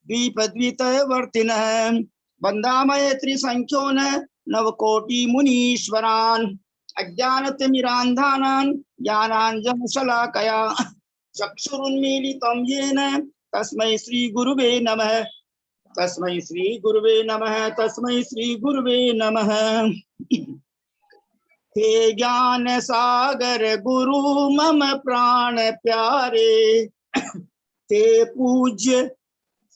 द्वीपद्वीतवर्तिनः वन्दामहे त्रिसंख्योन नवकोटि मुनीश्वरान् अज्ञानतिमिरान्धानान् ज्ञानाञ्जनशलाकया चक्षुरुन्मीलितं येन तस्मै श्री गुरुवे नमः। तस्मै श्री गुरुवे नमः। तस्मै श्री गुरुवे नमः। हे ज्ञान सागर गुरु मम प्राण प्यारे, ते पूज्य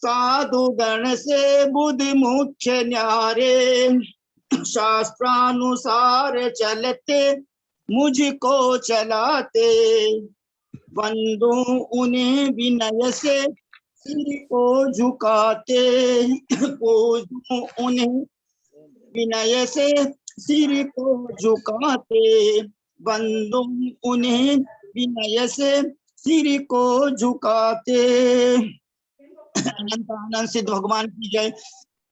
साधु गण से बुद्धि मुख्य न्यारे, शास्त्रानुसार चलते मुझको चलाते, वंदू उन्हें विनय से सिर को झुकाते, पूजू उन्हें विनय से सिर को झुकाते, वंदू उन्हें विनय से सिर को झुकाते। अनंत अनंत सिद्ध भगवान की जय,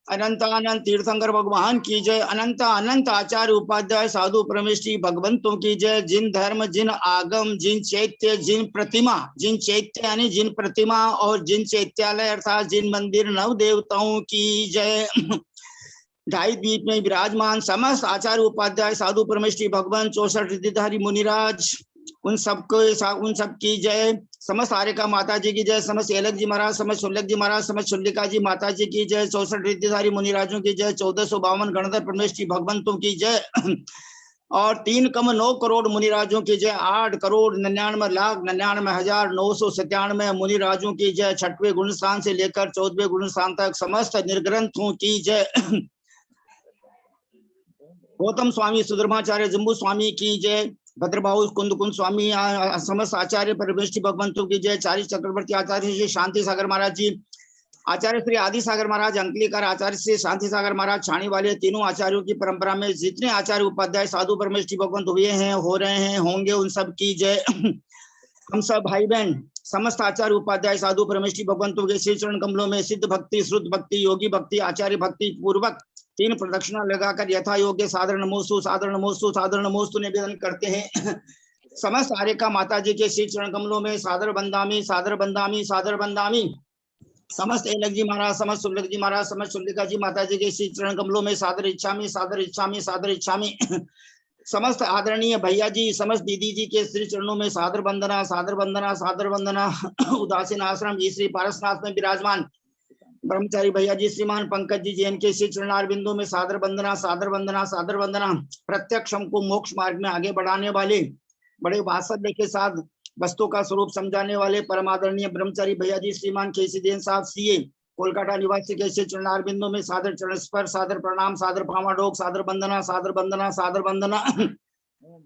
अनंत अनंत तीर्थंकर भगवान की जय, अनंत अनंत आचार्य उपाध्याय साधु परमेष्ठी भगवंतों की जय। जिन धर्म, जिन आगम, जिन चैत्य, जिन प्रतिमा, जिन चैत्य यानी जिन प्रतिमा और जिन चैत्यालय अर्थात जिन मंदिर नव देवताओं की जय। ढाई द्वीप में विराजमान समस्त आचार्य उपाध्याय साधु परमेष्ठी भगवान 64 रिद्धिधारी मुनिराज, उन सब की जय। समस्त आर्यका माता जी की जय, समस्त एलक जी महाराज, समस्त शुल्लक जी महाराज, समस्त शुल्लिका जी माता जी की जय। 64 रिद्धिधारी मुनिराजों की जय, 1452 गणधर परमेष्ठी भगवंतों की जय और 3,9 करोड़ मुनिराजों की जय। 8,99,99,997 मुनिराजों की जय। 6वें गुण स्थान से लेकर 14वें गुण स्थान तक समस्त निर्ग्रंथों की जय। गौतम स्वामी, सुधर्माचार्य, जम्बू स्वामी की जय। भद्रबाहु कुंद कुंद स्वामी, समस्त आचार्य परमेष्ठी भगवंतों की जय। 40 चक्रवर्ती आचार्य श्री शांति सागर महाराज जी, आचार्य श्री आदि सागर महाराज अंकलीकर, आचार्य श्री शांति सागर महाराज छाणी वाले, तीनों आचार्यों की परंपरा में जितने आचार्य उपाध्याय साधु परमेष्ठी भगवंत हुए हैं, हो रहे हैं, होंगे, उन सब की जय। हम सब भाई बहन समस्त आचार्य उपाध्याय साधु परमेष्ठी भगवंतों के श्री चरण कमलों में सिद्ध भक्ति, श्रुत भक्ति, योगी भक्ति, आचार्य भक्ति पूर्वक 3 प्रदक्षिणा लगाकर यथा योग्य सादर नमोस्तु, सादर नमोस्तु, सादर नमोस्तु निवेदन करते हैं। समस्त आर्यका माता जी के श्री चरण कमलों में सादर बंदामी, सादर बंदामी, सादर बंदामी। समस्त एलक जी महाराज, समस्त शुल्लक जी महाराज, समस्त शुल्लिका जी माता जी के श्री चरण कमलों में सादर इच्छामी, सादर इच्छामी, सादर इच्छामी। समस्त आदरणीय भैया जी, समस्त दीदी जी के श्री चरणों में सादर वंदना, सादर वंदना, सादर वंदना। उदासीन आश्रम जी श्री पारसनाथ में विराजमान ब्रह्मचारी भैया जी श्रीमान पंकज जी जैन के श्री चरणार बिंदु में सादर वंदना, सादर वंदना, सादर वंदना। प्रत्यक्ष हमको मोक्ष मार्ग में आगे बढ़ाने वाले, बड़े वात्सल्य के साथ वस्तु का स्वरूप समझाने वाले परमादरणीय ब्रह्मचारी भैया जी श्रीमान केसी जैन साहब सीए कोलकाता निवासी के श्री चरणार बिंदु में सादर चरण स्पर्श, सादर प्रणाम, सादर पामाडोक, सादर वंदना, सादर वंदना, सादर वंदना।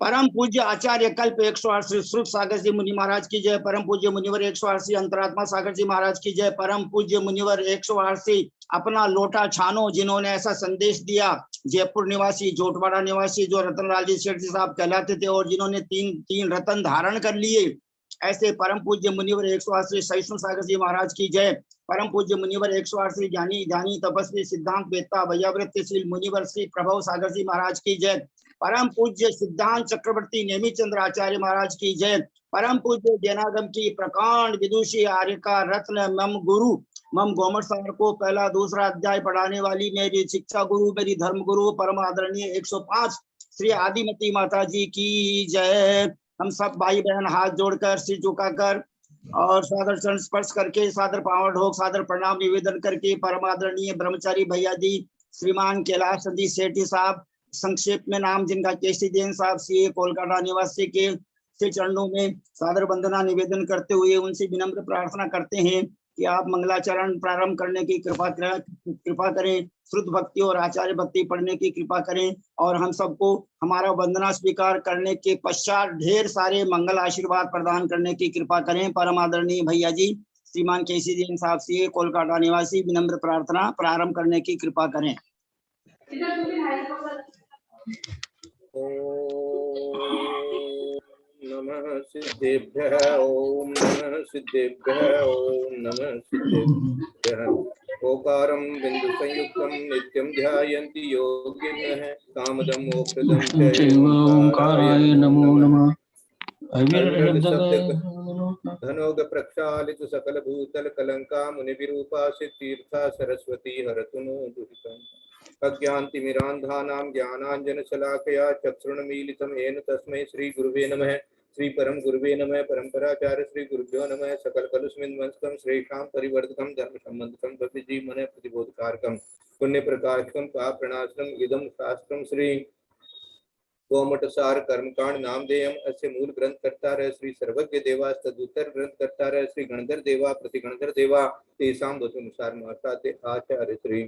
परम पूज्य आचार्य कल्प 108 श्री श्रुत सागर जी मुनि महाराज की जय। परम पूज्य मुनिवर 108 श्री अंतरात्मा सागर जी महाराज की जय। परम पूज्य मुनिवर 108 श्री अपना लोटा छानो, जिन्होंने ऐसा संदेश दिया, जयपुर निवासी, जोटवाड़ा निवासी, जो रतनलाल जी सेठ जी साहब कहलाते थे और जिन्होंने तीन रतन धारण कर लिए, ऐसे परम पूज्य मुनिवर 108 श्री सहिष्णु सागर जी महाराज की जय। परम पूज्य मुनिवर 108 श्री ज्ञानी ज्ञानी तपस्वी सिद्धांत वेत्ता वैयावृत्तिशील मुनिवर श्री प्रभव सागर जी महाराज की जय। परम पूज्य सिद्धांत चक्रवर्ती नेमिचंद्र आचार्य महाराज की जय। परम पूज्य जैनागम की प्रकांड विदुषी आर्यका रत्न मम गुरु, मम गोमट सार को पहला दूसरा अध्याय पढ़ाने वाली मेरी शिक्षा गुरु, मेरी धर्म गुरु, परम आदरणीय 105 श्री आदिमती माता जी की जय। हम सब भाई बहन हाथ जोड़कर, सिर झुकाकर और सादर चरण स्पर्श करके, सादर पावन ढोक, सादर प्रणाम निवेदन करके परम आदरणीय ब्रह्मचारी भैया जी श्रीमान कैलाश सदी सेठी साहब, संक्षेप में नाम जिनका केसी जैन साहब सीए कोलकाता निवासी के श्री चरणों में सादर वंदना निवेदन करते हुए उनसे विनम्र प्रार्थना करते हैं कि आप मंगलाचरण प्रारंभ करने की कृपा करें, श्रुत भक्ति और आचार्य भक्ति पढ़ने की कृपा करें और हम सबको हमारा वंदना स्वीकार करने के पश्चात ढेर सारे मंगल आशीर्वाद प्रदान करने की कृपा करें। परम आदरणीय भैया जी श्रीमान केसी जैन साहब से कोलकाता निवासी विनम्र प्रार्थना प्रारंभ करने की कृपा करें। नमः सिद्धेभ्यः, ओम नमः सिद्धेभ्यः, ओम नमः सिद्धेभ्यः। ओकारं बिंदु संयुक्तं नित्यं ध्यायन्ति योगिनः, कामदं मोक्षदं च ओंकाराय नमो नमः। अविरल शब्द धनोग प्रक्षालित सकल भूतल कलंका मुनि विरूपा सिद्धीर्था सरस्वती हरतुनो दुरितम् अज्ञानतिमिरान्धानां ज्ञानाञ्जन शलाकया चक्षुरुन्मीलितं येन तस्मै श्री गुरुवे नमः। श्री परम गुरुवे नमः। परंपराचार्य श्री गुरुभ्यो नमः। सकल कलुषमिन्वंसकं श्रेष्ठां परिवर्तकं धर्म संबंधकं भक्ति मन प्रतिबोधकारकं पुण्य प्रकाशकं पाप प्रणाशनम् इदं शास्त्रं श्री गोमटसार कर्मकांड नामधेयम अस्य मूल ग्रंथ करता रहे श्री सर्वज्ञ देवा तदुत्तर ग्रंथ करता रहे श्री गणधर देवा प्रतिगणधर देवा तेसाम वचनुसार माता आचार्य श्री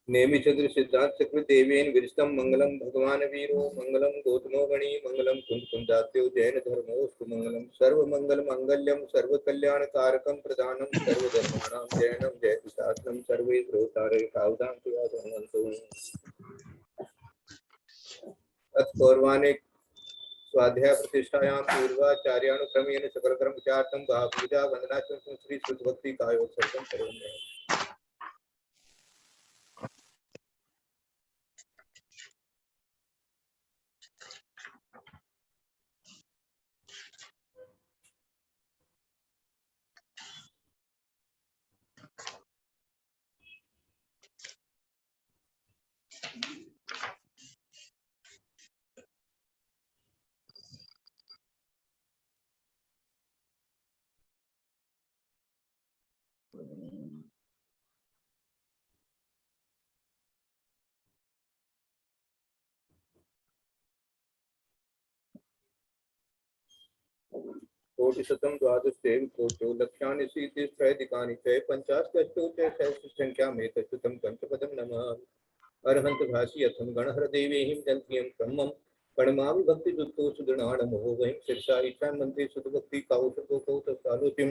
नेमि चंद्र सिद्धांत चक्र देवेन विरस्तम मंगलम भगवान वीरो मंगलम गौतमो गणी मंगलम कुंद कुंदात्यो जैन धर्मोस्तु मंगलम सर्व मंगल मांगल्यम सर्व कल्याण कारकम प्रदानम सर्व धर्माणां जैनम जयति शास्त्रम सर्वे श्रोतारे सावधान तुया पौर्वाणे स्वाध्याय प्रतिष्ठायां पूर्वाचार्यानुक्रमेण सकल कर्मचार्थं पूजा वंदना श्री श्रुतभक्ति कायोत्सर्गं करोमि। कोटिशतं द्वादशेव कोटो लक्षाणि शीतिस्त्रैधिकानि च पञ्चाशदष्टौ च सहस्रसंख्यामेतच्युतं पंचपदं नमः। अर्हन्त भाषि अथम गणहर देवेहिं जन्त्यं ब्रह्मं प्रणमामि भक्तिदुत्तो सुदृढानमो वहीं शीर्षा ईशान मंत्री सुदभक्ति काउशको कौतसालोचिम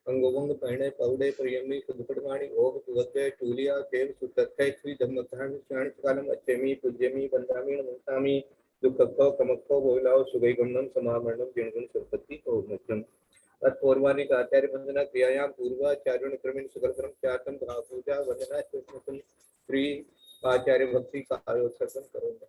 अंगोवंग पहणे पौडे प्रियमी सुदपड़वाणी ओग तुवद्वय टूलिया देव सुतथै श्री धम्मकांड श्राणी कालम अच्छेमी पूज्यमी वंदामी नमस्तामी दुःखको कमको बोलाओ सुगै गमनम समामरणम जिणगुण संपत्ति ओमचम तत्पूर्वानिक आचार्य वंदना क्रियायां पूर्वाचार्यों क्रमेण सकल कर्म चार्तम भावपूजा वंदना श्री आचार्य भक्ति का आयोजन करोगे।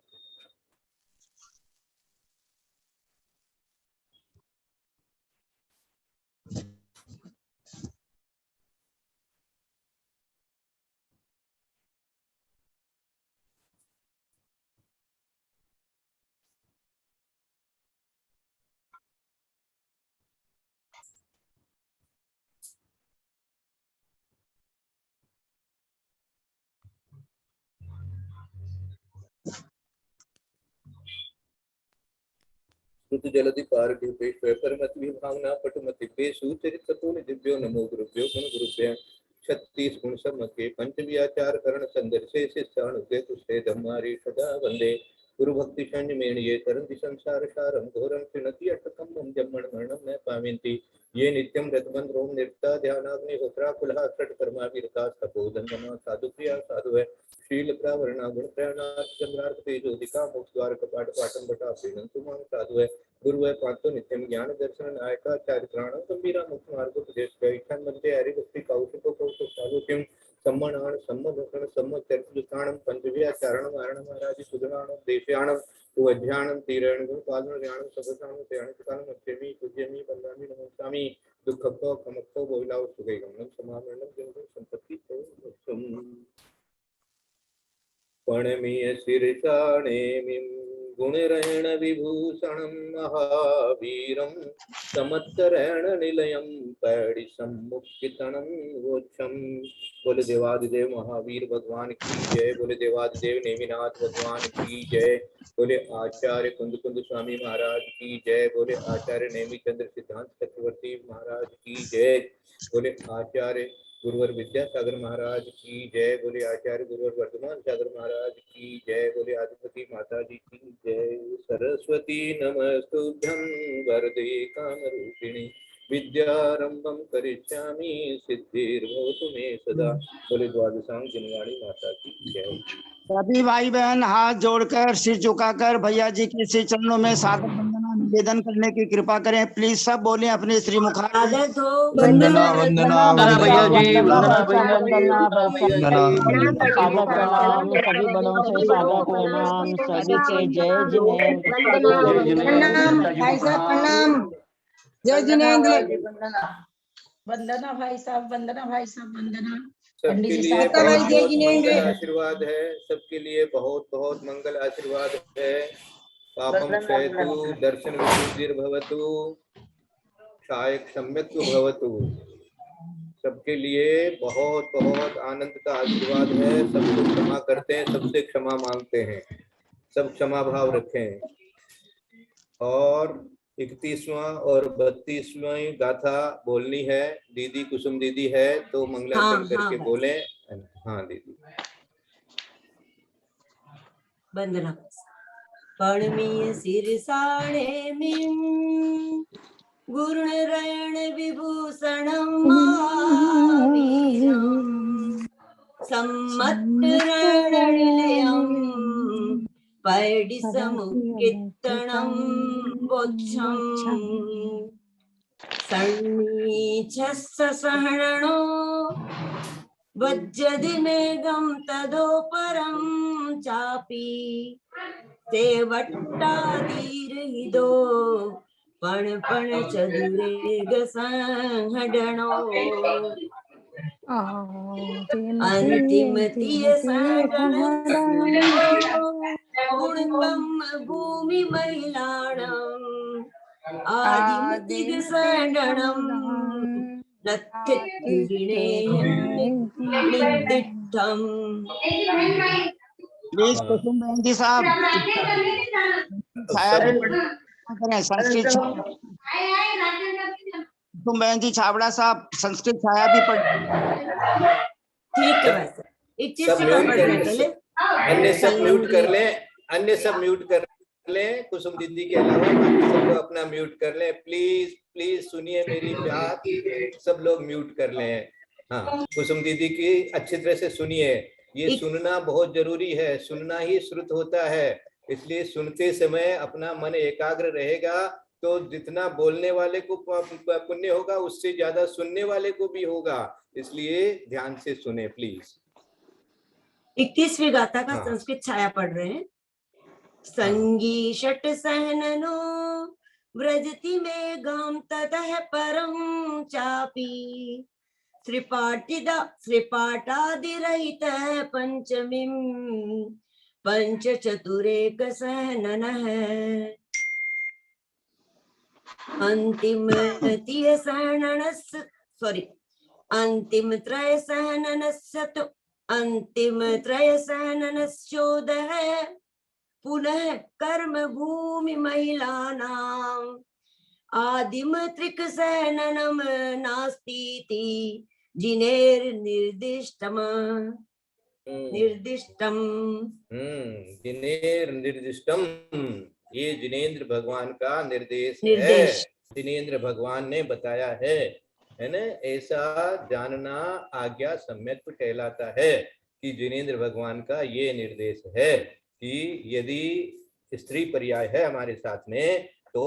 जलधि पार परमत विभावना पटुमति सुचरित सपूर्ण दिव्यो नमो गुरुभ्यो गुण गुरुभ्य 36 गुण सम्मके पंचव्याचार करण संदर्शे शिष्याण तुष्टे धम्मारी सदा वंदे गुरु भक्ति संयमेन ये तरन्ति संसार सारं घोरं त्रिणति अटकं मम जम्मण मरणं न पावन्ति ये नित्यं रतमंत्रों निर्ता ध्यानाग्नि होत्रा कुलहा सट कर्मा वीरता तपोधनमा साधु प्रिया साधु है शील प्रावरणा गुण प्रयाणार्थ चंद्रार्थ तेजोदिका मोक्ष द्वार कपाट पाटम बटा प्रीणंतु मां साधु है गुरु है पांचो नित्यम ज्ञान दर्शन नायका चारित्राण गंभीरा मुक्त मार्ग उपदेश गैठान मध्य हरि भक्ति कौशको कौशल साधुक्यम सम्मानान सम्मदकरण सम्मचरिताणं पंचव्याचारणं आरणं महाराज सुधराणं देशयाणं उवध्याणं तीरण गुण पालन ध्यानं सबसानं त्याणिकानं मध्यमी पूज्यमी वंदामि नमस्तामि दुःखको कमको बोलाओ सुगै गमनं समामरणं जिणगुण संपत्ति ओम पणमीय शीर्षाणेमिं गुणरेण विभूषणं महावीरं समत्तरेण निलयं पैडी सम्मुखितनं वोच्छं। बोले देवादिदेव महावीर भगवान की जय। बोले देवादिदेव नेमिनाथ भगवान की जय। बोले आचार्य कुंद कुंद स्वामी महाराज की जय। बोले आचार्य नेमि चंद्र सिद्धांत चक्रवर्ती महाराज की जय। बोले आचार्य गुरुवर विद्यासागर महाराज की जय। बोले आचार्य गुरुवर वर्धमान सागर महाराज की जय। बोले आदिपति माता जी की जय। सरस्वती नमस्तुभ्यं वरदे कामरूपिणी विद्यारंभं करिष्यामि सिद्धिर्भवतु मे सदा। बोले द्वादशांग जनवाणी माता की जय। सभी भाई बहन हाथ जोड़कर सिर झुकाकर भैया जी के श्री चरणों में सादर वंदना निवेदन करने की कृपा करें। प्लीज सब बोले अपने श्री मुखार। आदत हो। वंदना वंदना वंदना भैया जी, वंदना वंदना भैया जी, वंदना सादर प्रणाम, सभी बड़ों से सादर प्रणाम, सभी के जय जिनेन्द्र। प्रणाम भाई साहब, प्रणाम। जय जिनेन्द्र। वंदना भाई साहब, वंदना भाई साहब, वंदना। सबके पंडित जी लिए साहब भाई बहुत जय बहुत जिनेन्द्र। मंगल आशीर्वाद है। सबके लिए बहुत बहुत मंगल आशीर्वाद है। पापम क्षयतु, दर्शन विशुद्धिर्भवतु, क्षाय क्षम्यत्व भवतु। सबके लिए बहुत बहुत आनंद का आशीर्वाद है। सबको क्षमा करते हैं, सबसे क्षमा मांगते हैं, सब क्षमा भाव रखें। और 31वां और 32वां गाथा बोलनी है। दीदी कुसुम दीदी है तो मंगलाचरण करके बोले। हाँ दीदी। वंदना। पणमीय सिरसाणे मिम गुरुणरयण विभूषणं महावीरं सम्मत्तरणनिलयं पैडिसमुत्कीर्तनं वोच्छं सन्नीचस्सहरणो वज्रदिमेघं तदोपरं चापि ते वट्टादीर्हिदो पण पण चदुरेग संहडणो अंतिम तीय संहडण गुणकम भूमि महिलाणम् आदिम तिग संहडणम् नत्थित्तिगिणे निर्दिष्टम्। प्लीज कुसुम बहन जी साहब छाया भी करें। संस्कृत कुसुम बहन जी छाबड़ा साहब संस्कृत छाया भी पढ़। ठीक है वैसे 21 सब का म्यूट पढ़ कर रहे लें, पहले। अन्य सब म्यूट कर लें, अन्य सब म्यूट कर लें। कुसुम दीदी के अलावा बाकी सबको अपना म्यूट कर लें। प्लीज प्लीज सुनिए मेरी बात, सब लोग म्यूट कर लें। हाँ कुसुम दीदी की अच्छी तरह से सुनिए। ये सुनना बहुत जरूरी है, सुनना ही श्रुत होता है। इसलिए सुनते समय अपना मन एकाग्र रहेगा तो जितना बोलने वाले को पुण्य होगा उससे ज्यादा सुनने वाले को भी होगा। इसलिए ध्यान से सुने प्लीज। 21वीं गाथा का संस्कृत छाया पढ़ रहे हैं। संगी षट सहननो व्रजति में गाम ततः परम चापी श्रीपाठादिरहित पंचमीं पंच चतुरेक सहनन है अंतिम तीय सहननस्य अंतिम त्रय सहननस्य तो अंतिम त्रय सहननस्योद है पुनः कर्म भूमि महिलानां आदिम त्रिक सहननम नास्तीति जिनेर निर्दिष्टम जिनेर निर्दिष्टम। ये जिनेन्द्र भगवान का निर्देश है। जिनेन्द्र भगवान ने बताया है ना। ऐसा जानना आज्ञा सम्यक कहलाता है कि जिनेन्द्र भगवान का ये निर्देश है कि यदि स्त्री पर्याय है हमारे साथ में तो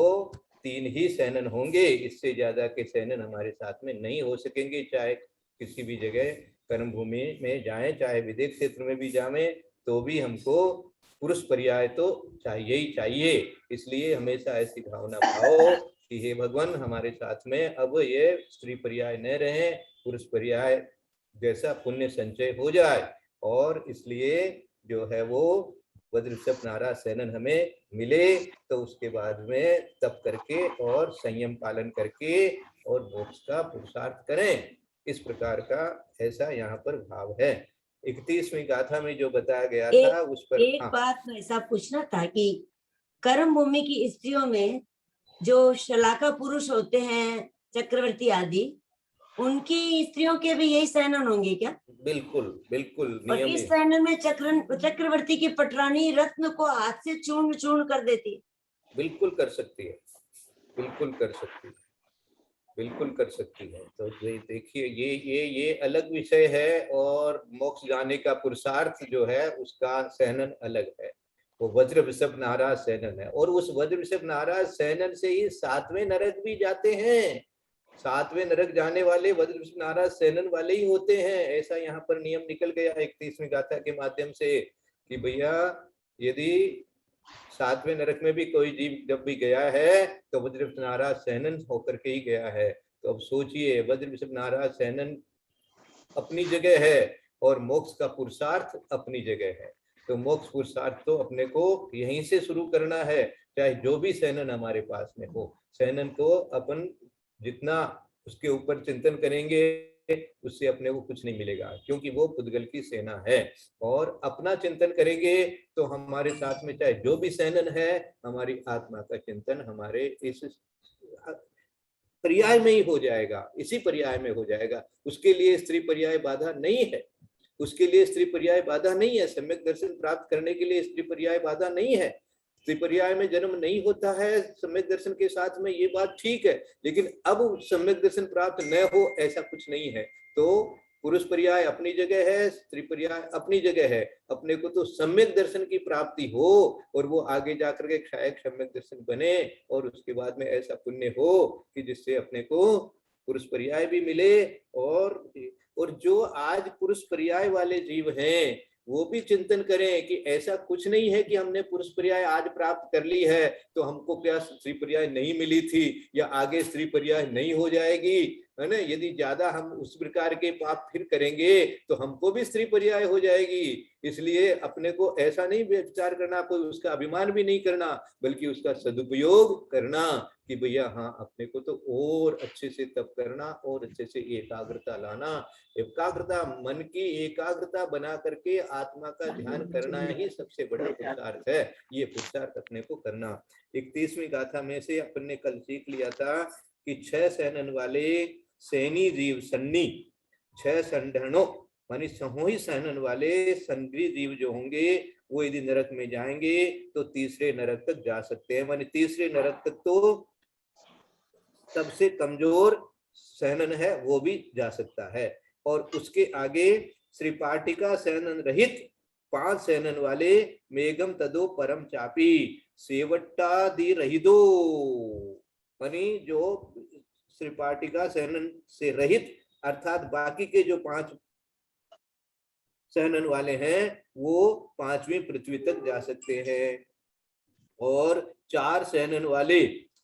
3 ही सैनन होंगे, इससे ज्यादा के सैनन हमारे साथ में नहीं हो सकेंगे। चाहे किसी भी जगह कर्म भूमि में जाएं, चाहे विदेश क्षेत्र में भी जाएं, तो भी हमको पुरुष पर्याय तो चाहिए ही चाहिए। इसलिए हमेशा ऐसी भावना भाव कि हे भगवान हमारे साथ में अब ये स्त्री पर्याय न रहे, पुरुष पर्याय जैसा पुण्य संचय हो जाए। और इसलिए जो है वो वज्रषभ नारा सैनन हमें मिले तो उसके बाद में तप करके और संयम पालन करके और मोक्ष का पुरुषार्थ करें। इस प्रकार का ऐसा यहाँ पर भाव है। 31वीं गाथा में जो बताया गया था उस पर एक बात में ऐसा पूछना था कि कर्म भूमि की स्त्रियों में जो शलाका पुरुष होते हैं चक्रवर्ती आदि, उनकी स्त्रियों के भी यही सैनन होंगे क्या? बिल्कुल बिल्कुल और इस सैनन में चक्रवर्ती की पटरानी रत्न को हाथ से चूर्ण चूर्ण कर देती है। बिल्कुल कर सकती है, बिल्कुल कर सकती है, बिल्कुल कर सकती है। तो देखिए ये अलग विषय है और मोक्ष जाने का पुरुषार्थ जो है उसका सहनन अलग है। वो वज्र वृषभ नाराज सैनन है। और उस वज्र वृषभ नाराज सैनन से ही 7वें नरक भी जाते हैं। 7वें नरक जाने वाले वज्र वृषभ नाराज सैनन वाले ही होते हैं। ऐसा यहाँ पर नियम निकल गया 31वीं गाथा के माध्यम से कि भैया यदि 7वें नरक में भी कोई जीव जब भी गया है तो वज्र वृषभ नाराज सैनन होकर के ही गया है। तो अब सोचिए, वज्र वृषभ नाराज सैनन अपनी जगह है और मोक्ष का पुरुषार्थ अपनी जगह है। तो मोक्ष पुरुषार्थ तो अपने को यहीं से शुरू करना है, चाहे जो भी सैनन हमारे पास में हो। सैनन को अपन जितना उसके ऊपर चिंतन करेंगे उससे अपने को कुछ नहीं मिलेगा, क्योंकि वो पुद्गल की सेना है। और अपना चिंतन करेंगे तो हमारे साथ में चाहे जो भी सैनन है, हमारी आत्मा का चिंतन हमारे इस पर्याय में ही हो जाएगा, इसी पर्याय में हो जाएगा। उसके लिए स्त्री पर्याय बाधा नहीं है, उसके लिए स्त्री पर्याय बाधा नहीं है। सम्यक दर्शन प्राप्त करने के लिए स्त्री पर्याय बाधा नहीं है। स्त्री पर्याय में जन्म नहीं होता है सम्यक दर्शन के साथ में, ये बात ठीक है, लेकिन अब सम्यक दर्शन प्राप्त न हो ऐसा कुछ नहीं है। तो पुरुष पर्याय अपनी जगह है, स्त्री पर्याय अपनी जगह है। अपने को तो सम्यक दर्शन की प्राप्ति हो और वो आगे जाकर के क्षायक सम्यक दर्शन बने और उसके बाद में ऐसा पुण्य हो कि जिससे अपने को पुरुष पर्याय भी मिले। और जो आज पुरुष पर्याय वाले जीव हैं वो भी चिंतन करें कि ऐसा कुछ नहीं है कि हमने पुरुष पर्याय आज प्राप्त कर ली है तो हमको क्या स्त्री पर्याय नहीं मिली थी या आगे स्त्री पर्याय नहीं हो जाएगी, है ना। यदि ज्यादा हम उस प्रकार के पाप फिर करेंगे तो हमको भी स्त्री पर्याय हो जाएगी। इसलिए अपने को ऐसा नहीं विचार करना, कोई उसका अभिमान भी नहीं करना, बल्कि उसका सदुपयोग करना कि भैया हाँ अपने को तो और अच्छे से तप करना और अच्छे से एकाग्रता लाना। एकाग्रता, मन की एकाग्रता बना करके आत्मा का ध्यान करना ही सबसे बड़ा पुरुषार्थ है। ये पुरुषार्थ अपने को करना। 31वीं गाथा में से अपन ने कल सीख लिया था कि 6 सैनन वाले सैनी जीव सन्नी, 6 संढरणों मानी समूही सैनन वाले संग्री जीव जो होंगे वो यदि नरक में जाएंगे तो तीसरे नरक तक जा सकते हैं। मानी तीसरे नरक तक तो सबसे कमजोर सैनन है वो भी जा सकता है। और उसके आगे श्री पाटिका सैनन रहित 5 सैनन वाले मेघम तदो परम चापी सेवट्टादि रहिदो, मानी जो श्री पाटिका सैनन से रहित अर्थात बाकी के जो 5 सैनन वाले हैं वो 5वीं पृथ्वी तक जा सकते हैं। और 4 सैनन वाले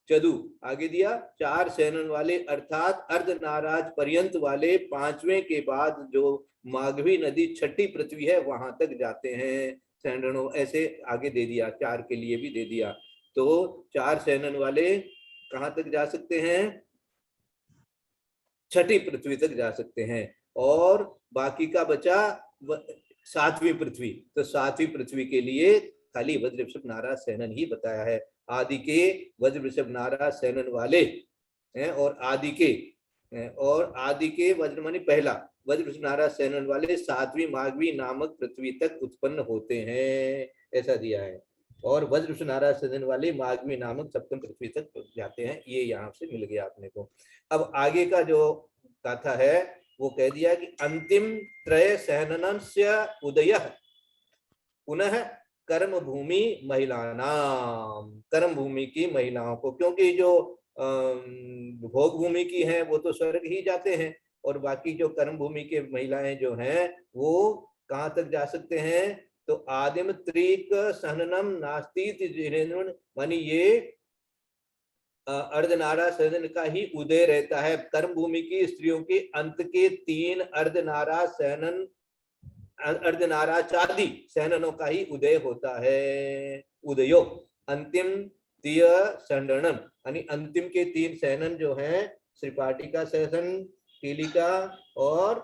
चदु आगे दिया, 4 सैनन वाले अर्थात अर्धनाराज पर्यंत वाले 5वें के बाद जो माघवी नदी 6ठी पृथ्वी है वहां तक जाते हैं सैननों। ऐसे आगे दे दिया, 4 के लिए भी दे दिया। तो 4 सैनन वाले कहां तक जा सकते हैं? 6ठी पृथ्वी तक जा सकते हैं। और बाकी का बचा 7वीं पृथ्वी। तो 7वीं पृथ्वी के लिए खाली वज्र वृषभ नाराज सैनन ही बताया है। आदि के वज्र वृषभ नाराज सैनन वाले हैं और आदि के वज्र मानी पहला वज्र वृषभ नाराज सैनन वाले 7वीं माघवी नामक पृथ्वी तक उत्पन्न होते हैं, ऐसा दिया है। और वज्र वृषभ नाराज सैनन वाले माघवी नामक 7वीं पृथ्वी तक जाते हैं। ये यहाँ से मिल गया अपने को। अब आगे का जो गाथा है वो कह दिया कि अंतिम त्रय सैननस्य उदय पुनः कर्म भूमि महिलानाम, कर्म भूमि की महिलाओं को, क्योंकि जो भोग भूमि की हैं वो तो स्वर्ग ही जाते हैं और बाकी जो कर्म भूमि के महिलाएं जो हैं वो कहाँ तक जा सकते हैं? तो आदिम त्रिक सहननम नास्ती मानी ये अर्धनारा सैनन का ही उदय रहता है। कर्म भूमि की स्त्रियों के अंत के 3 अर्धनारा सैनन अर्धनाराचादि सैननों का ही उदय होता है। उदयो अंतिम तीय संडनम यानी अंतिम के 3 सैनन जो हैं श्रीपाटिका सैनन, कीलिका और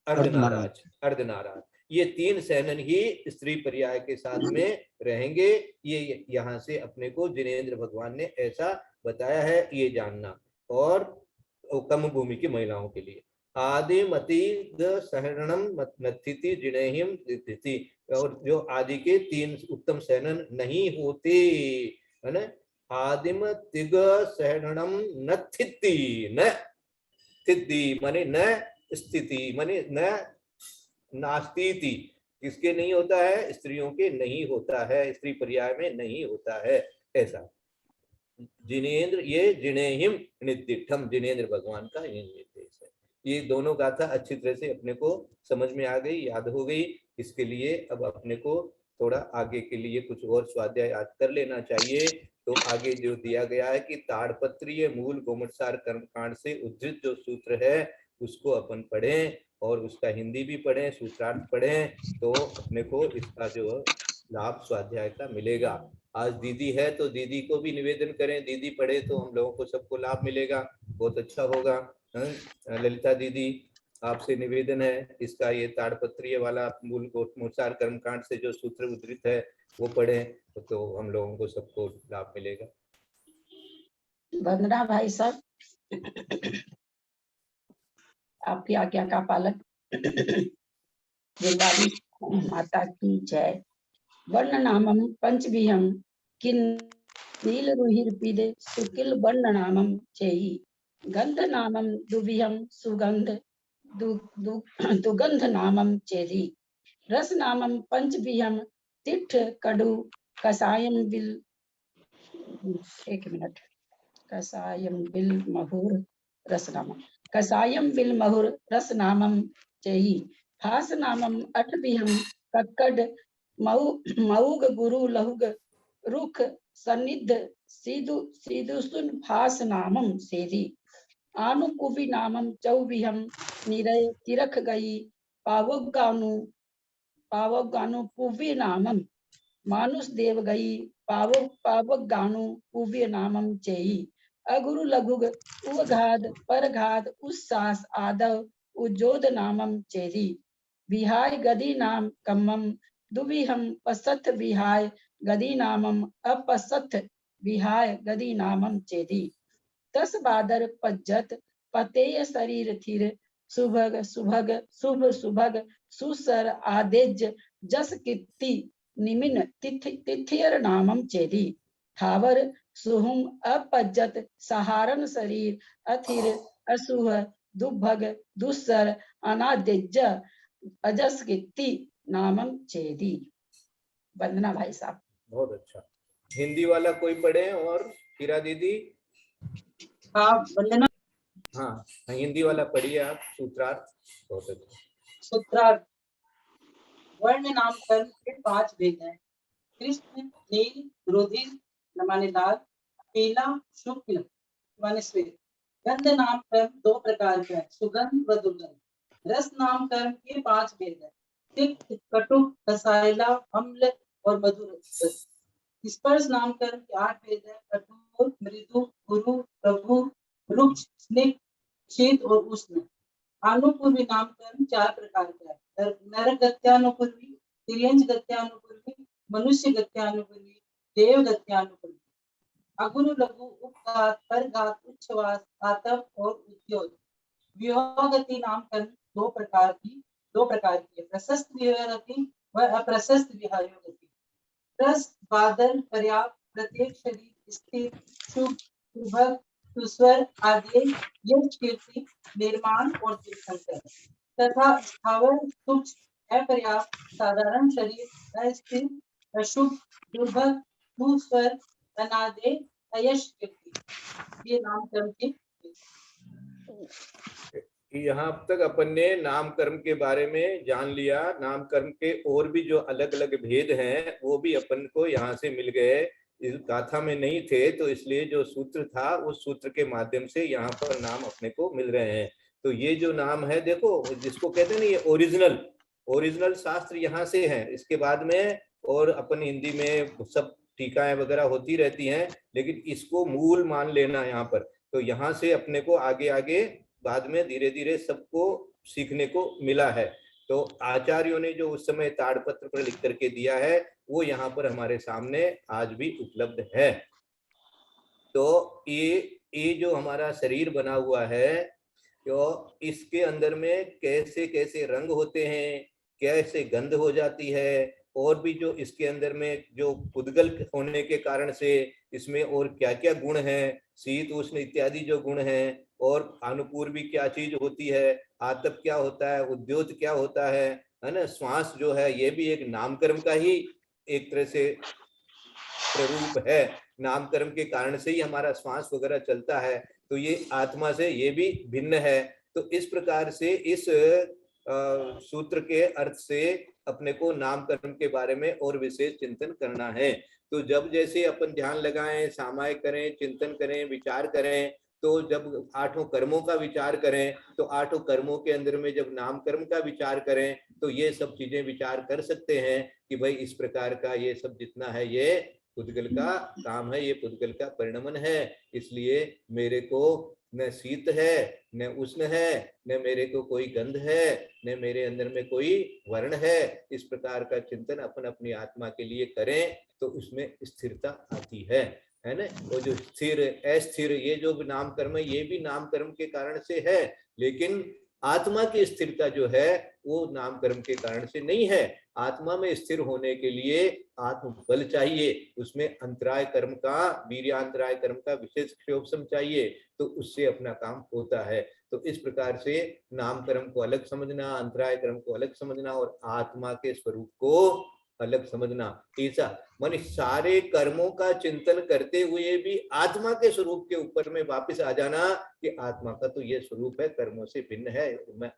अर्धनाराज, ये 3 सैनन ही स्त्री पर्याय के साथ में रहेंगे। ये यहाँ से अपने को जिनेंद्र भगवान ने ऐसा बताया है, ये जानना। और कम भूमि की महिलाओं के लिए आदिमति सहरणम नथिति जिनेहिम तिथि, और जो आदि के 3 उत्तम सैनन नहीं होते है ना। आदिम तिग सहरणम नथिति न स्थिति माने न स्थिति माने न नास्तीति, किसके नहीं होता है? स्त्रियों के नहीं होता है, स्त्री पर्याय में नहीं होता है ऐसा। जिनेन्द्र, ये जिनेहिम नितिष्ठम, जिनेन्द्र भगवान का ये निर्देश है। ये दोनों गाथा अच्छी तरह से अपने को समझ में आ गई, याद हो गई। इसके लिए अब अपने को थोड़ा आगे के लिए कुछ और स्वाध्याय याद कर लेना चाहिए। तो आगे जो दिया गया है कि ताड़पत्रीय मूल गोमटसार कर्मकांड से उद्धृत जो सूत्र है उसको अपन पढ़ें और उसका हिंदी भी पढ़ें, सूत्रार्थ पढ़ें, तो अपने को इसका जो लाभ स्वाध्याय का मिलेगा। आज दीदी है तो दीदी को भी निवेदन करें, दीदी पढ़े तो हम लोगों को सबको लाभ मिलेगा, बहुत अच्छा होगा। ललिता दीदी, आपसे निवेदन है इसका ये ताड़पत्रीय वाला मूल गोमटसार कर्मकांड से जो सूत्र उद्धृत है वो पढ़ें तो हम लोगों को सबको लाभ मिलेगा। वंदना भाई साहब, आपकी आज्ञा का पालन। वृंदावी माता की जय। वर्ण नामम पंचविहम किन नील रुहिर पीदे सुकिल वर्ण नामम चेयी गंध नामम दुविहम सुगंध दुगंध नामम चेदी रस नामम पंचविहम तिठ कड़ु कसायम बिल, एक मिनट, कसायम बिल महुर रस नामम, कसायम बिल महुर रस नामम चेयी फास नामम अठविहम कक्कड मऊग गुरु लहुग रुख सन्निध सीधु सीधु सुन फास नामम सेधी आनुकुबी नामम चौविहम निरय तिरख गई पावगानु पुव्य नामम मानुष देव गई पावगानु पुव्य नामम चेई अगुरु लघुग उघाद परघाद उस्सास आदव उजोद नामम चेदी विहाय गदी नाम कम्मम दुविहम पसथ विहाय गदी नामम अपसथ विहाय गदी नामम चेदी दस बादर पज्जत पतेय शरीर थिर सुभग सुभग शुभ सुभग सुसर आदेज जस कीर्ति निमिन तिथियर नामम चेदी थावर सुहुम अपज्जत सहारन शरीर अथिर असुह दुभग दुस्सर अनादेज अजस कीर्ति नामम चेदी। वंदना भाई साहब। बहुत अच्छा। हिंदी वाला कोई पढ़े और हीरा दीदी? हाँ वंदना। हाँ हिंदी वाला पढ़िए आप, सूत्रार्थ। बहुत अच्छा। सूत्रार्थ। वर्ण नाम कर्म के 5 भेद हैं। कृष्ण, नील, रुधिर माने लाल, पीला, शुक्ल माने श्वेत। गंध नाम कर्म 2 प्रकार का है, सुगंध व दुर्गंध। रस नाम कर्म के 5 भेद हैं। तिक्त, कटुक, रसायला, अम्ल और मधुर। स्पर्श नाम कर्म के 8 भेद हैं, कठोर, मृदु, गुरु, प्रभु, रुक्ष, स्निग्ध, शीत और उष्ण। आनुपूर्वी नाम कर्म 4 प्रकार का है, नर गत्यानुपूर्वी, तिर्यंज गत्यानुपूर्वी, मनुष्य गत्यानुपूर्वी, देव गत्यानुपूर्वी। अगुरु लघु उपघात परघात उच्छ्वास आतप और उद्योग। वियोगति नाम कर्म 2 प्रकार की है, प्रशस्त वियोगति व अप्रशस्त वियोगति। रस बादल पर्याप्त प्रत्येक शरीर स्थिर शुभ सुभग सुस्वर आदि यश कीर्ति निर्माण और तीर्थंकर तथा स्थावर सूक्ष्म अपर्याप्त साधारण शरीर अस्थिर अशुभ दुर्भग सुस्वर अनादे अयश कीर्ति। ये नाम कर्म के। यहाँ तक अपन ने नाम कर्म के बारे में जान लिया। नाम कर्म के और भी जो अलग अलग भेद हैं वो भी अपन को यहाँ से मिल गए। इस गाथा में नहीं थे तो इसलिए जो सूत्र था उस सूत्र के माध्यम से यहाँ पर नाम अपने को मिल रहे हैं। तो ये जो नाम है देखो, जिसको कहते हैं ना, ये ओरिजिनल शास्त्र यहाँ से है। इसके बाद में और अपन हिंदी में सब टीकाएं वगैरह होती रहती हैं, लेकिन इसको मूल मान लेना यहाँ पर। तो यहाँ से अपने को आगे आगे बाद में धीरे धीरे सबको सीखने को मिला है। तो आचार्यों ने जो उस समय ताड़पत्र पर लिख करके दिया है वो यहाँ पर हमारे सामने आज भी उपलब्ध है। तो ये जो हमारा शरीर बना हुआ है, तो इसके अंदर में कैसे कैसे रंग होते हैं, कैसे गंध हो जाती है, और भी जो इसके अंदर में जो उद्गल होने के कारण से इसमें और क्या क्या गुण हैं, शीत उष्ण इत्यादि जो गुण हैं, और अनुपूर्वी क्या चीज होती है, आतप क्या होता है, उद्योत क्या होता है, है ना। श्वास जो है ये भी एक नामकर्म का ही एक तरह से स्वरूप है, नामकर्म के कारण से ही हमारा श्वास वगैरह चलता है, तो ये आत्मा से ये भी भिन्न है। तो इस प्रकार से इस सूत्र के अर्थ से अपने को नामकर्म के बारे में और विशेष चिंतन करना है। तो जब जैसे अपन ध्यान लगाएं, सामायिक करें, चिंतन करें, विचार करें, तो जब आठों कर्मों का विचार करें, तो आठों कर्मों के अंदर में जब नाम कर्म का विचार करें, तो ये सब चीजें विचार कर सकते हैं कि भाई इस प्रकार का ये सब जितना है ये पुद्गल का काम है, ये पुद्गल का परिणमन है। इसलिए मेरे को न शीत है, न उष्ण है, न मेरे को कोई गंध है, न मेरे अंदर में कोई वर्ण है। इस प्रकार का चिंतन अपन अपनी आत्मा के लिए करें तो उसमें स्थिरता आती है ना। वो जो स्थिर अस्थिर ये जो नाम कर्म है, ये भी नाम कर्म के कारण से है, लेकिन आत्मा की स्थिरता जो है वो नाम कर्म के कारण से नहीं है। आत्मा में स्थिर होने के लिए आत्म बल चाहिए, उसमें अंतराय कर्म का, वीर्यांतराय कर्म का विशेष क्षोभसम चाहिए, तो उससे अपना काम होता है। तो इस प्रकार से नाम कर्म को अलग समझना, अंतराय कर्म को अलग समझना और आत्मा के स्वरूप को अलग समझना, ऐसा माने सारे कर्मों का चिंतन करते हुए भी आत्मा के स्वरूप के ऊपर में वापस आ जाना कि आत्मा का तो ये स्वरूप है, कर्मों से भिन्न है, मैं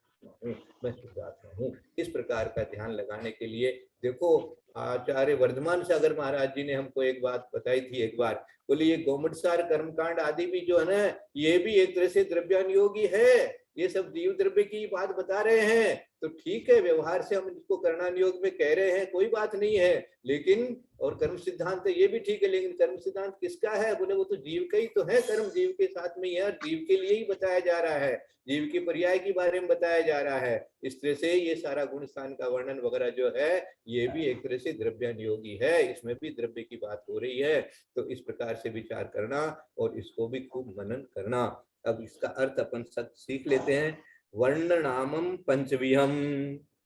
शुद्धात्मा हूँ। इस प्रकार का ध्यान लगाने के लिए देखो आचार्य वर्धमान सागर महाराज जी ने हमको एक बात बताई थी एक बार, बोले ये गोमटसार कर्मकांड आदि भी जो है ना, ये भी एक तरह से द्रव्यानुयोगी है। ये सब जीव द्रव्य की बात बता रहे हैं, तो ठीक है, व्यवहार से हम इसको कर्णानुयोग में कह रहे हैं, कोई बात नहीं है, लेकिन और कर्म सिद्धांत ये भी ठीक है, लेकिन कर्म सिद्धांत किसका है? बोले वो तो जीव का ही तो है, कर्म जीव के साथ में ही है और जीव के लिए ही बताया जा रहा है, जीव के पर्याय के बारे में बताया जा रहा है। इस तरह से ये सारा गुण स्थान का वर्णन वगैरह जो है ये भी एक तरह से द्रव्यानुयोगी है, इसमें भी द्रव्य की बात हो रही है। तो इस प्रकार से विचार करना और इसको भी खूब मनन करना। अब इसका अर्थ अपन सब सीख लेते हैं। वर्ण नामम पंचविहम,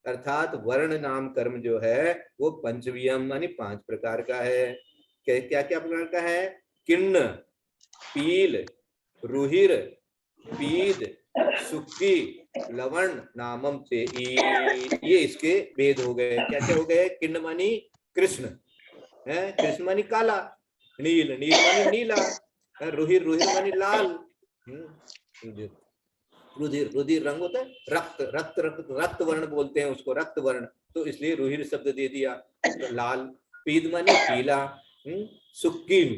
अर्थात वर्ण नाम कर्म जो है वो पंचविहम मानी 5 प्रकार का है। क्या क्या प्रकार का है? किन्न, पील, रुहिर, पीद, सुक्की, लवण नामम से, ये इसके भेद हो गए। क्या क्या हो गए? किन्न मानी कृष्ण है, कृष्ण मानी काला, नील, नील मानी नीला, रुहिर, रुहिर मानी लाल, रुधिर, रुधिर रंग होता है, रक्त, रक्त रक्त रक्त वर्ण बोलते हैं उसको, रक्त वर्ण, तो इसलिए रुधिर शब्द दे दिया। तो लाल, पीद माने पीला, सुक्किल,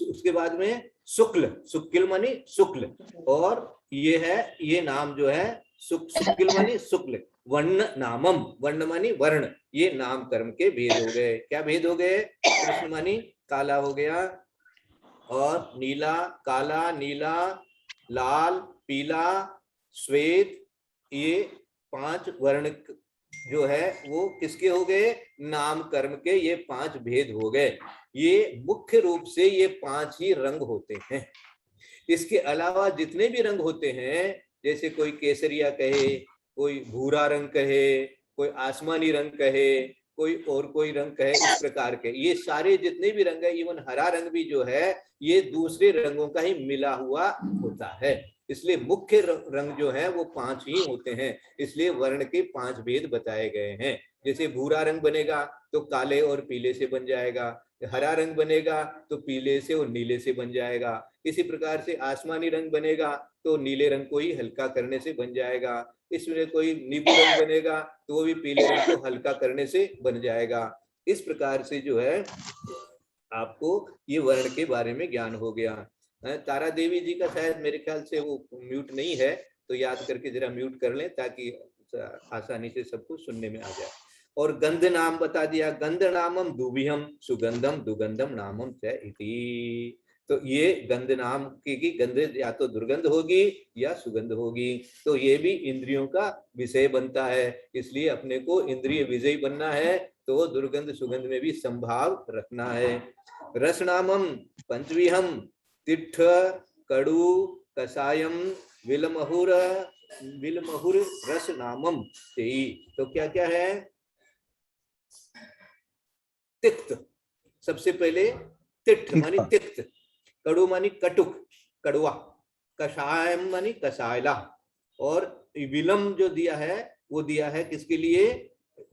उसके बाद में शुक्ल, शुक्ल माने शुक्ल, और ये है, ये नाम जो है शुक्ल माने शुक्ल। वर्ण नामम, वर्ण मानी वर्ण, ये नाम कर्म के भेद हो गए। क्या भेद हो गए? कृष्ण मानी काला हो गया, और नीला, काला, नीला, लाल, पीला, श्वेत, ये 5 वर्ण जो है वो किसके हो गए? नाम कर्म के ये 5 भेद हो गए। ये मुख्य रूप से ये 5 ही रंग होते हैं। इसके अलावा जितने भी रंग होते हैं, जैसे कोई केसरिया कहे, कोई भूरा रंग कहे, कोई आसमानी रंग कहे, कोई और कोई रंग कहे, इस प्रकार के ये सारे जितने भी रंग है, इवन हरा रंग भी जो है ये दूसरे रंगों का ही मिला हुआ होता है। इसलिए मुख्य रंग जो है वो 5 ही होते हैं, इसलिए वर्ण के 5 भेद बताए गए हैं। जैसे भूरा रंग बनेगा तो काले और पीले से बन जाएगा, हरा रंग बनेगा तो पीले से और नीले से बन जाएगा, इसी प्रकार से आसमानी रंग बनेगा तो नीले रंग को ही हल्का करने से बन जाएगा, इसमें कोई नींबू रंग बनेगा तो वो भी पीले रंग को हल्का करने से बन जाएगा। इस प्रकार से जो है आपको ये वर्ण के बारे में ज्ञान हो गया। तारा देवी जी का शायद मेरे ख्याल से वो म्यूट नहीं है, तो याद करके जरा म्यूट कर लें ताकि आसानी से सबको सुनने में आ जाए। और गंध नाम बता दिया, गंध नामम दुभिहम सुगंधम दुगंधम नामम च इति। तो ये गंध नाम की गंध या तो दुर्गंध होगी या सुगंध होगी, तो ये भी इंद्रियों का विषय बनता है। इसलिए अपने को इंद्रिय विजयी बनना है तो दुर्गंध सुगंध में भी संभाव रखना है। रस नामम पंचविहम, तिठ, कड़ू, कसायम, विलमहुर, विलमहुर रस नामम तेई। तो क्या क्या है? तिक्त, सबसे पहले तिठ मानी तिक्त, कड़ू मानी कटुक, कड़वा, कषायम मानी कसायला, और विलम जो दिया है वो दिया है किसके लिए?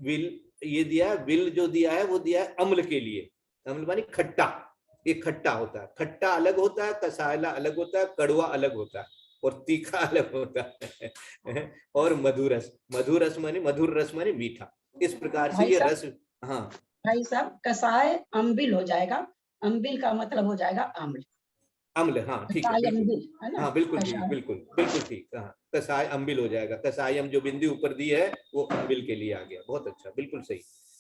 विल, ये दिया है विल, जो दिया है वो दिया है अम्ल के लिए। अम्ल मानी खट्टा, ये खट्टा होता है। खट्टा अलग होता है, कसायला अलग होता है, कड़वा अलग होता है, और तीखा अलग होता है। और मधुरस, मधुरस मानी मधुर रस मानी मीठा। इस प्रकार से भाई ये साहब, रस। हाँ भाई साहब, कसाय अम्बिल हो जाएगा, अम्बिल का मतलब हो जाएगा अम्ल। अम्ल, हाँ ठीक है, कसाय बिल्कुल। अम्बिल है ना। हाँ बिल्कुल ठीक, कसाय। बिल्कुल बिल्कुल ठीक। हाँ कसाय अम्बिल हो जाएगा। कसायम जो बिंदी ऊपर दी है वो अम्बिल के लिए आ गया। बहुत अच्छा, बिल्कुल सही,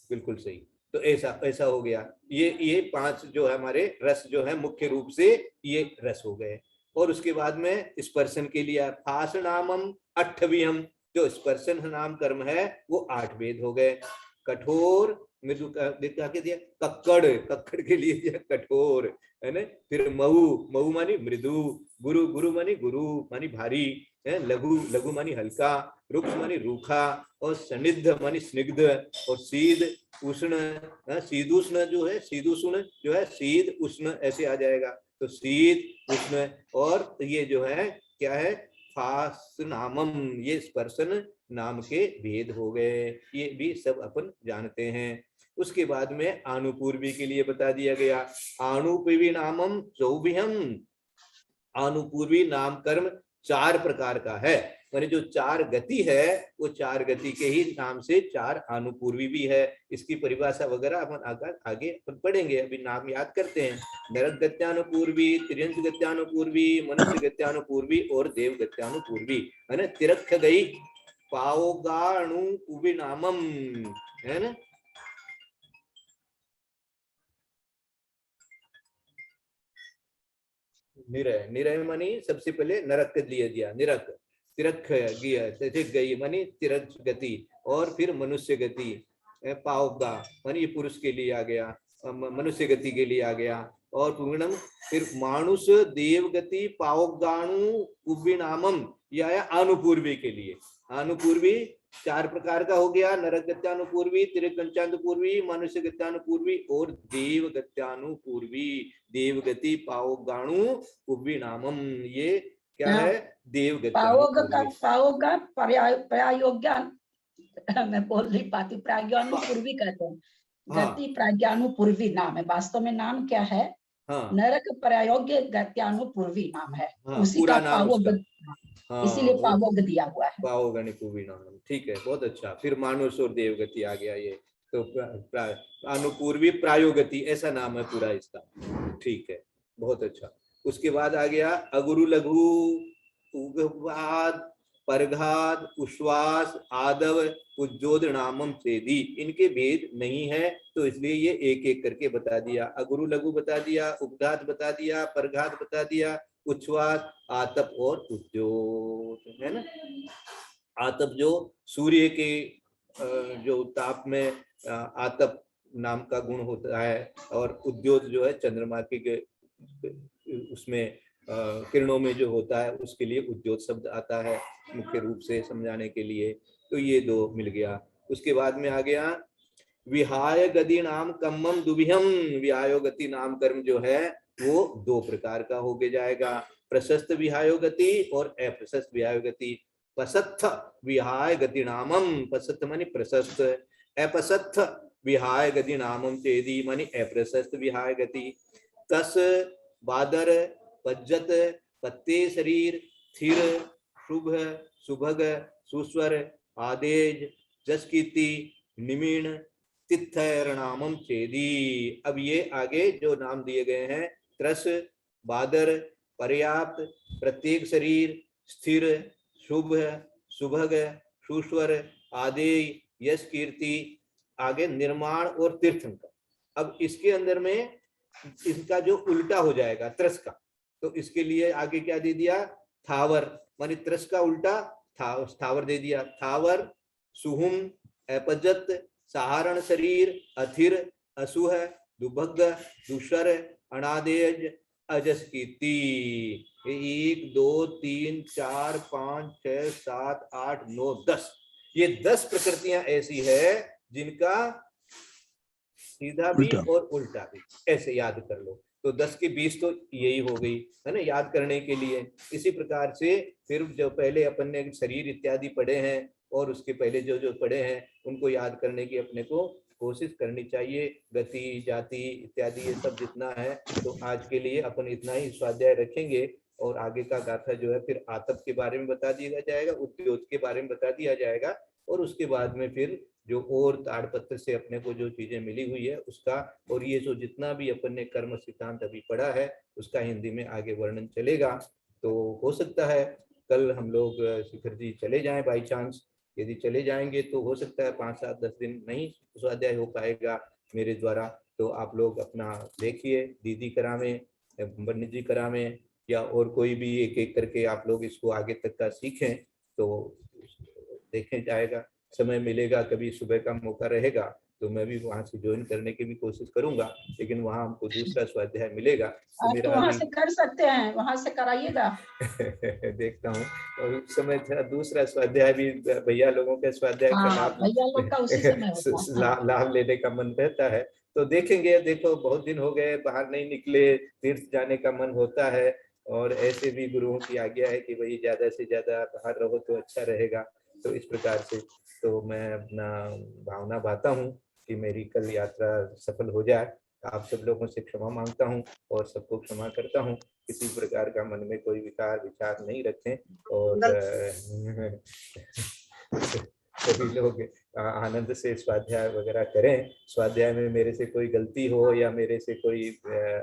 बिल्कुल सही। तो ऐसा ऐसा हो गया। ये 5 जो है हमारे रस जो है मुख्य रूप से ये रस हो गए। और उसके बाद में स्पर्शन के लिए फास नामम अट्ठवियम, जो स्पर्शन नाम कर्म है वो 8 वेद हो गए। कठोर मृदु का के दिया, कक्कड़, कक्कड़ के लिए दिया कठोर, है ना। फिर मऊ, मऊ मानी मृदु, गुरु, गुरु मानी गुरु मानी भारी है, लघु, लघु मानी हल्का, रुक्ष मानी रूखा, और सनिग्ध मानी स्निग्ध, और शीद उष्ण, शीदुष्ण जो है, शीदुष्ण जो है, शीद उष्ण ऐसे आ जाएगा। तो शीद उष्ण, और ये जो है क्या है, फास नामम, ये स्पर्शन नाम के भेद हो गए। ये भी सब अपन जानते हैं। उसके बाद में आनुपूर्वी के लिए बता दिया गया, आनुपूर्वी नामम चौभियम, आनुपूर्वी नाम कर्म 4 प्रकार का है। माने जो 4 गति है वो 4 गति के ही नाम से 4 आनुपूर्वी भी है। इसकी परिभाषा वगैरह अपन आगे अपन पढ़ेंगे, अभी नाम याद करते हैं। नरक गत्यानुपूर्वी, त्रियंश गत्यानुपूर्वी, मनुष्य गत्यानुपूर्वी और देव गत्यानुपूर्वी, है ना। तिरख गई पाओगाणु नामम, है ना। निरय, निरय मानी सबसे पहले नरक लिए दिया, निरक, तिरक गई मानी तिरक गति, और फिर मनुष्य गति, पावगा मानी ये पुरुष के लिए आ गया, मनुष्य गति के लिए आ गया। और पूर्णम फिर मानुष देव गति पावगाणु उविनामम, यह आनुपूर्वी के लिए। आनुपूर्वी 4 प्रकार का हो गया, नरक गत्यानुपूर्वी, तिरक गत्यानुपूर्वी, मनुष्य गत्यानुपूर्वी और देव गत्यानुपूर्वी। देव गति पावगाणु उविनामम, ये क्या है, देव गत्यानुपूर्वी। पाओगा प्रायोज्ञान, मैं बोल नहीं पाती, प्राज्ञानुपूर्वी कहते हैं। गति प्राज्ञानुपूर्वी नाम है, वास्तव में नाम क्या है? हाँ, नरक प्रायोग्य गत्यानुपूर्वी नाम है। हाँ, उसी पूरा का नाम पावोग, हाँ, इसीलिए पावोग दिया हुआ है। पावगणिपूर्वी नाम, ठीक है, बहुत अच्छा। फिर मानुष और देवगति आ गया ये। तो अनुपूर्वी प्रायोगति ऐसा नाम है पूरा इसका, ठीक है, बहुत अच्छा। उसके बाद आ गया अगुरु लघु, उग्रवाद, परघात, उश्वास, आदव, उज्जोद नामम चेदी। इनके भेद नहीं है तो इसलिए ये एक एक करके बता दिया। अगुरु लघु बता दिया, उपघात बता दिया, परघात बता दिया, उच्छ्वास, आतप और उद्योत, है ना। आतप जो सूर्य के जो ताप में आतप नाम का गुण होता है, और उद्योत जो है चंद्रमा के उसमें किरणों में जो होता है उसके लिए उद्योत शब्द आता है मुख्य रूप से समझाने के लिए। तो ये 2 मिल गया। उसके बाद में आ गया विहाय गति नाम कम्मम दुभियम। विहायो गति नाम कर्म जो है वो 2 प्रकार का हो के जाएगा, प्रशस्त विहायो गति और अप्रशस्त विहायो गति। पसत्थ विहाय गति नामम, पसत्थ मानी प्रशस्त, अपसत्थ विहाय गति नामम चेदी मानी अप्रशस्त विहाय गति। तस, बादर, पज्जत, पत्ते शरीर, स्थिर, शुभ, सुभग, सुस्वर, आदेज, जसकीर्ति, निमिण, तिथैरणामम चेदी। अब ये आगे जो नाम दिए गए हैं, त्रस, बादर, पर्याप्त, प्रत्येक शरीर, स्थिर, शुभ, सुभग, सुस्वर, आदेय, यश, कीर्ति, आगे निर्माण और तीर्थंकर। अब इसके अंदर में इसका जो उल्टा हो जाएगा त्रस का, तो इसके लिए आगे क्या दे दिया, थावर, मानी त्रस का उल्टा थावर दे दिया। थावर, सुहुम, अपजत, सहारण शरीर, अथिर, असुह, दुभग, दुषर, अनादेज, अजस कीर्ति। 1 2 3 4 5 6 7 8 9 10, ये 10 प्रकृतियां ऐसी है जिनका सीधा भी और उल्टा भी, ऐसे याद कर लो। तो 10 के 20 तो यही हो गई, है ना, याद करने के लिए। इसी प्रकार से फिर जो पहले अपन ने शरीर इत्यादि पढ़े हैं, और उसके पहले जो जो पढ़े हैं उनको याद करने की अपने को कोशिश करनी चाहिए। गति, जाति इत्यादि ये सब जितना है, तो आज के लिए अपन इतना ही स्वाध्याय रखेंगे और आगे का गाथा जो है फिर आतप के बारे में बता दिया जाएगा, उद्योत के बारे में बता दिया जाएगा, और उसके बाद में फिर जो और ताड़पत्र से अपने को जो चीजें मिली हुई है उसका, और ये जो जितना भी अपन ने कर्म सिद्धांत अभी पढ़ा है उसका हिंदी में आगे वर्णन चलेगा। तो हो सकता है कल हम लोग शिखर जी चले जाएं बाई चांस, यदि चले जाएंगे तो हो सकता है 5, 7, 10 दिन नहीं स्वाध्याय हो पाएगा मेरे द्वारा। तो आप लोग अपना देखिए, दीदी करावें, पंडित जी करावें, या और कोई भी एक एक करके आप लोग इसको आगे तक का सीखें तो देखें जाएगा। समय मिलेगा, कभी सुबह का मौका रहेगा तो मैं भी वहां से ज्वाइन करने की भी कोशिश करूंगा, लेकिन वहां हमको दूसरा स्वाध्याय मिलेगा तो आप मेरा तो वहां अभी से कर सकते हैं, वहां से कराइएगा। देखता हूँ, और उस समय दूसरा स्वाध्याय भी भैया लोगों के स्वाध्याय का हाँ, भैया लोग का उसी समय होता है। लाभ लेने का मन रहता है। तो देखेंगे, देखो बहुत दिन हो गए बाहर नहीं निकले, तीर्थ जाने का मन होता है, और ऐसे भी गुरुओं की आज्ञा है कि भाई ज्यादा से ज्यादा बाहर रहो तो अच्छा रहेगा। तो इस प्रकार से तो मैं अपना भावना बांधता हूँ कि मेरी कल यात्रा सफल हो जाए। आप सब लोगों से क्षमा मांगता हूँ और सबको क्षमा करता हूँ। किसी प्रकार का मन में कोई विचार नहीं रखें, और सभी लोग आनंद से स्वाध्याय वगैरह करें। स्वाध्याय में मेरे से कोई गलती हो या मेरे से कोई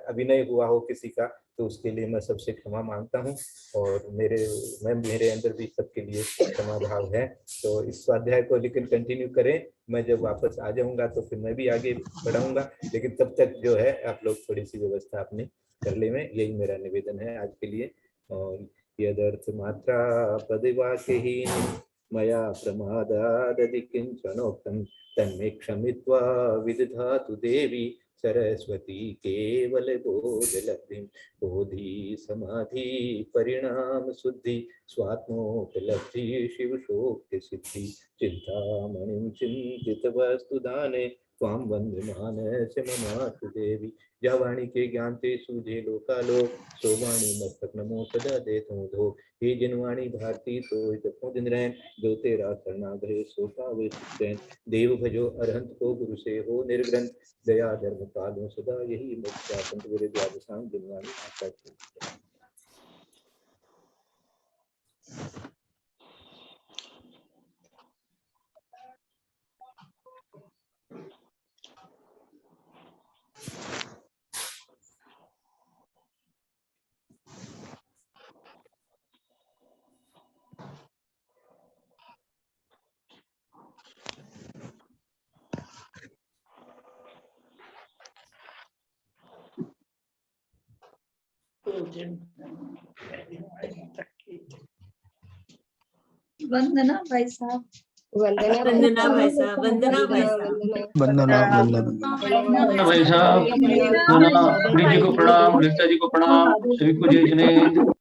अभिनय हुआ हो किसी का, तो उसके लिए मैं सबसे क्षमा मांगता हूँ, और मेरे अंदर भी सबके लिए क्षमा भाव है। तो इस स्वाध्याय को लेकिन कंटिन्यू करें, मैं जब वापस आ जाऊंगा तो फिर मैं भी आगे बढ़ाऊंगा, लेकिन तब तक जो है आप लोग थोड़ी सी व्यवस्था अपनी कर ले में, यही मेरा निवेदन है आज के लिए। और यदर्थ मात्रा पदवाक्यहीन मया प्रमादादधि किंचनोक्तं तन्मे क्षमित्वा विदधातु देवी सरस्वती केवल बोधलब्धिं। बोधि समाधि परिणाम शुद्धि स्वात्मोपलब्धि शिव शोक्ति सिद्धि। चिंतामणिं चिंतित वस्तु दाने त्वां वंदे मानस ममातु देवी। या वाणी के ज्ञान ते सूझे लोकालोक, सो वाणी मस्तक नमो सदा देतु धो। हे जिनवाणी भारती तो जपो दिन रैन, जो तेरा शरणागृह सो पावे चैन। देव भजो अरहंत को गुरु से हो निर्ग्रंथ, दया धर्म पालो सदा यही मुक्ता। संत गुरु द्वादशांग जिनवाणी आशा की। वंदना भाई साहब। वंदना भाई साहब, वंदना भाई साहब। वंदना भाई साहब, गुरु जी को प्रणाम, ललिता जी को प्रणाम, सभी को जय जिनेंद्र।